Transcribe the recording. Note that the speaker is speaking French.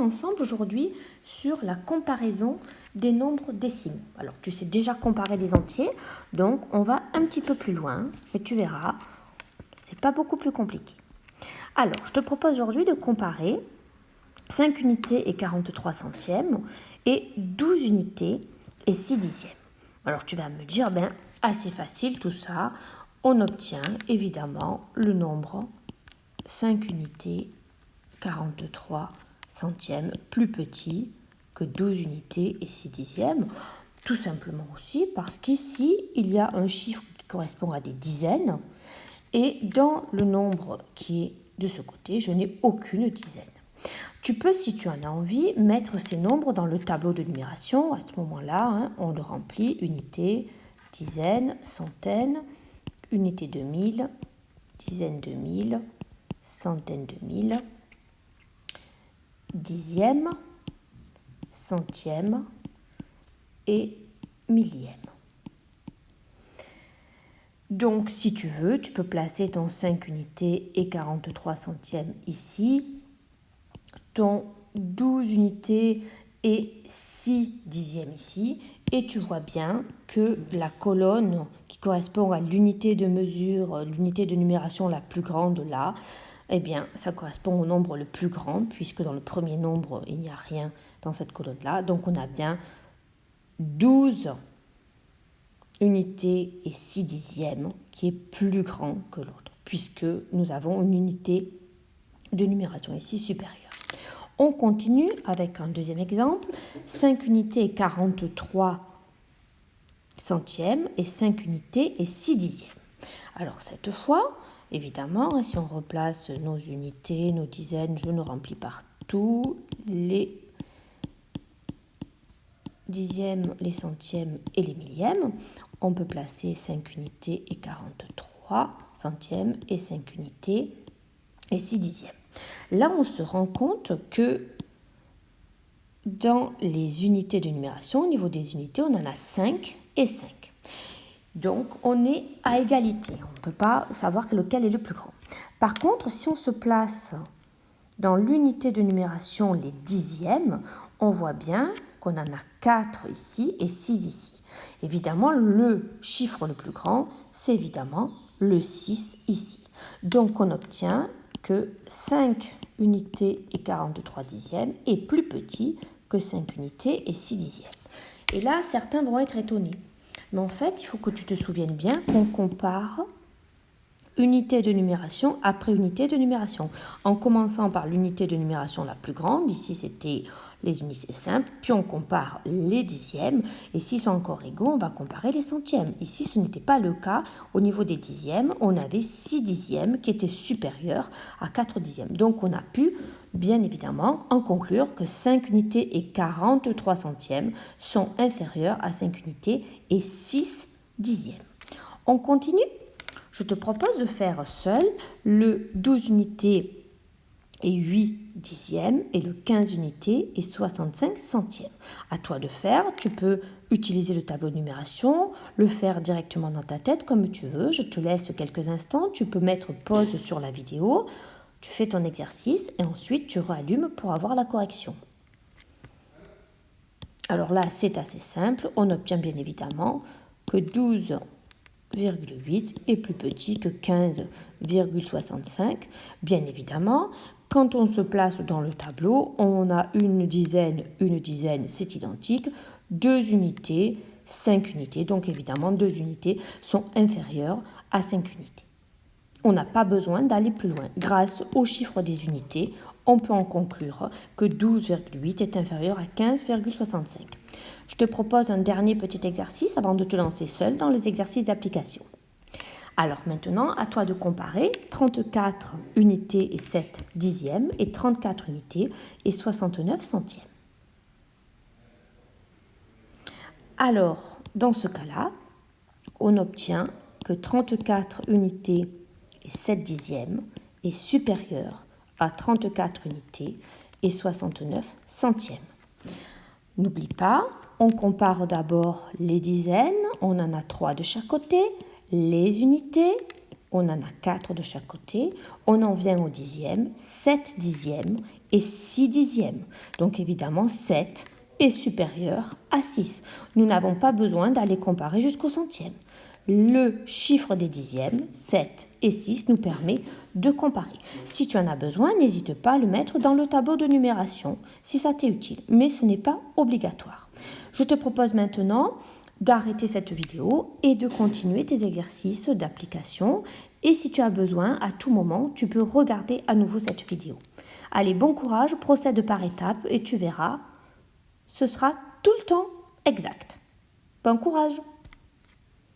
ensemble aujourd'hui sur la comparaison des nombres décimaux. Alors, tu sais déjà comparer des entiers, donc on va un petit peu plus loin et tu verras, c'est pas beaucoup plus compliqué. Alors, je te propose aujourd'hui de comparer 5 unités et 43 centièmes et 12 unités et 6 dixièmes. Alors, tu vas me dire, assez facile tout ça, on obtient évidemment le nombre 5 unités 43 centièmes plus petit que 12 unités et 6 dixièmes, tout simplement aussi parce qu'ici, il y a un chiffre qui correspond à des dizaines et dans le nombre qui est de ce côté, je n'ai aucune dizaine. Tu peux, si tu en as envie, mettre ces nombres dans le tableau de numération. À ce moment-là, on le remplit, unité, dizaine, centaine, unité de mille, dizaine de mille, centaine de mille, dixième, centième et millième. Donc, si tu veux, tu peux placer ton 5 unités et 43 centièmes ici, ton 12 unités et 6 dixièmes ici, et tu vois bien que la colonne qui correspond à l'unité de mesure, l'unité de numération la plus grande là, eh bien, ça correspond au nombre le plus grand, puisque dans le premier nombre, il n'y a rien dans cette colonne-là. Donc, on a bien 12 unités et 6 dixièmes qui est plus grand que l'autre, puisque nous avons une unité de numération ici supérieure. On continue avec un deuxième exemple, 5 unités et 43 centièmes et 5 unités et 6 dixièmes. Alors cette fois, évidemment, si on replace nos unités, nos dizaines, je ne remplis pas tous les dixièmes, les centièmes et les millièmes. On peut placer 5 unités et 43 centièmes et 5 unités et 6 dixièmes. Là, on se rend compte que dans les unités de numération, au niveau des unités, on en a 5 et 5. Donc, on est à égalité. On ne peut pas savoir lequel est le plus grand. Par contre, si on se place dans l'unité de numération, les dixièmes, on voit bien qu'on en a 4 ici et 6 ici. Évidemment, le chiffre le plus grand, c'est évidemment le 6 ici. Donc, on obtient que 5 unités et 43 dixièmes est plus petit que 5 unités et 6 dixièmes. Et là, certains vont être étonnés. Mais en fait, il faut que tu te souviennes bien qu'on compare unité de numération après unité de numération. En commençant par l'unité de numération la plus grande, ici c'était les unités simples, puis on compare les dixièmes, et s'ils sont encore égaux, on va comparer les centièmes. Ici, ce n'était pas le cas. Au niveau des dixièmes, on avait 6 dixièmes qui étaient supérieurs à 4 dixièmes. Donc on a pu, bien évidemment, en conclure que 5 unités et 43 centièmes sont inférieurs à 5 unités et 6 dixièmes. On continue ? Je te propose de faire seul le 12 unités et 8 dixièmes et le 15 unités et 65 centièmes. À toi de faire, tu peux utiliser le tableau de numération, le faire directement dans ta tête comme tu veux. Je te laisse quelques instants, tu peux mettre pause sur la vidéo, tu fais ton exercice et ensuite tu rallumes pour avoir la correction. Alors là, c'est assez simple, on obtient bien évidemment que 12,8 est plus petit que 15,65. Bien évidemment, quand on se place dans le tableau, on a une dizaine, c'est identique, 2 unités, 5 unités. Donc évidemment, 2 unités sont inférieures à 5 unités. On n'a pas besoin d'aller plus loin. Grâce au chiffre des unités, on peut en conclure que 12,8 est inférieur à 15,65. Je te propose un dernier petit exercice avant de te lancer seul dans les exercices d'application. Alors maintenant, à toi de comparer 34 unités et 7 dixièmes et 34 unités et 69 centièmes. Alors, dans ce cas-là, on obtient que 34 unités et 7 dixièmes est supérieur à 34 unités et 69 centièmes. N'oublie pas, on compare d'abord les dizaines, on en a 3 de chaque côté, les unités on en a 4 de chaque côté, on en vient au dixième, 7 dixièmes et 6 dixièmes. Donc évidemment, 7 est supérieur à 6. Nous n'avons pas besoin d'aller comparer jusqu'au centième. Le chiffre des dixièmes, 7 et 6, nous permet de comparer. Si tu en as besoin, n'hésite pas à le mettre dans le tableau de numération si ça t'est utile, mais ce n'est pas obligatoire. Je te propose maintenant d'arrêter cette vidéo et de continuer tes exercices d'application. Et si tu as besoin, à tout moment, tu peux regarder à nouveau cette vidéo. Allez, bon courage, procède par étapes et tu verras, ce sera tout le temps exact. Bon courage!